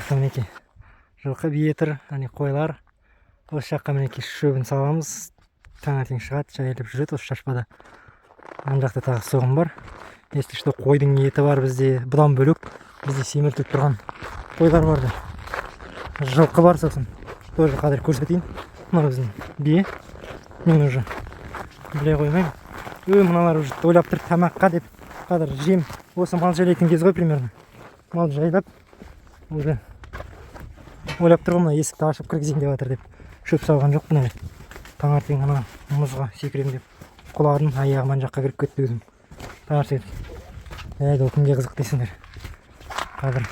жақта мінекей жылқы бие ане қойлар. Осы жаққа мінекей шөбін саламыз. Таңертең шығады, жайылып жүреді осы шашпада. Ана жақта тағы соғым бар. Если что, қойдың еті бар бізде. Бұдан бөлек бізде семіртіліп тұрған қойлар барды. Жылқы бар сосын. Тоже қазір көрсетейін. Мына біздің бие. Мен уже біле қоймаймын. Мыналар уже ойлап тұр тамаққа деп. Қазір жем. Осы мал жайлайтын кез ғой примерно. Мал жайлап уже ойлап тұрмын, мына есікті ашып кіргізейін деп жатыр деп. Шөп салған жоқпын әлі. Таңертең ана мұзға секірем деп құладым, аяғым ана жаққа кіріп кетті өзім. Таңертең ол кімге қызық дейсіңдер. Қазір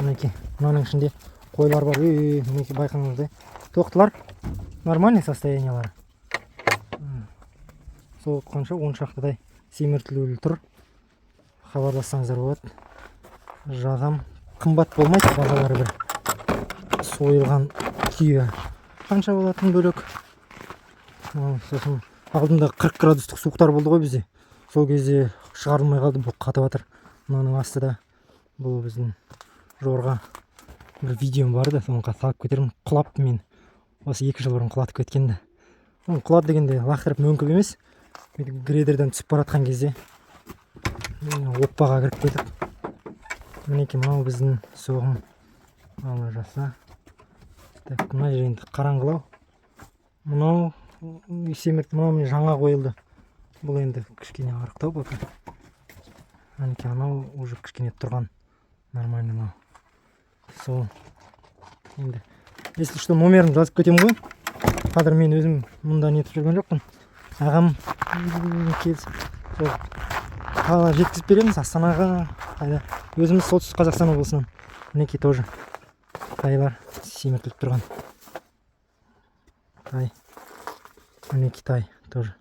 мінекей мынаның ішінде қойлар бар. Мінекей байқаңыздай. Тоқтылар нормальный состояниялары. Сол қанша 10 шақтыдай семіртілулі тұр. Хабарлассаңыздар болады. Жағам қымбат болмайды, бағалары бір сойылған күйі қанша болатын бөлек. Сосын алдында 40 градустық суықтар болды ғой бізде. Сол кезде шығарылмай қалды, бұл қатып жатыр. Мынаның астыда бұл біздің жорға бір видеом бар да, соны салып кетермін. Құлапты мен. Осы 2 жыл бұрын құлатып кеткенді. Құлады дегенде лақтырып мөңкіп емес. Грейдерден түсіп баратқан кезде оппаға кіріп кетіп. Мінекей мынау біздің соғым. Алла жаса. Мына жер енді қараңғылау. Мынау семірт, мынау мен жаңа қойылды. Бұл енді кішкене арықтау бака. Мінекей анау уже кішкене тұрған. Нормальный мынау. Сол. Енді если что, номерін жазып кетемін ғой. Қазір мен өзім мұнда нетіп жүрген жоқпын. Ағам келсіп сол жеткізіп береміз Астанаға. Қайда өзіміз солтүстік Қазақстан облысынан. Мінекей тоже тайлар семіртіліп тұрған. Тай. Мінекей тай тоже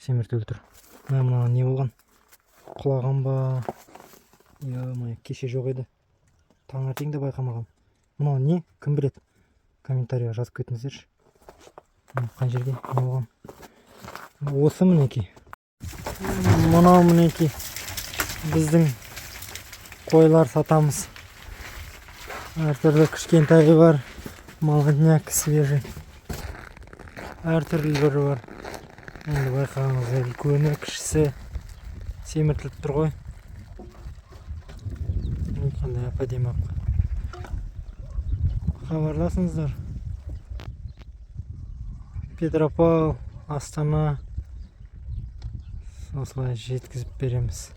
семіртіліп тұр. Мына не болған? Құлаған ба? Кеше жоқ еді. Таңертең де байқамағам. Мынау не? Кім біледі? Комментарийға жазып кетіңіздерші. Қай жерге не болған? Осы мінекей. Мынау мінекей біздің қойлар сатамыз. Әртүрлі кішкентайы бар, молодняк свежий. Әртүрлі бірі бар. Енді байқағаныңыз үлкені, кішісі семіртіліп тұр ғой. Қандай әп-әдемі. Хабарласыңыздар. Петропавл, Астана. Осылай жеткізіп береміз.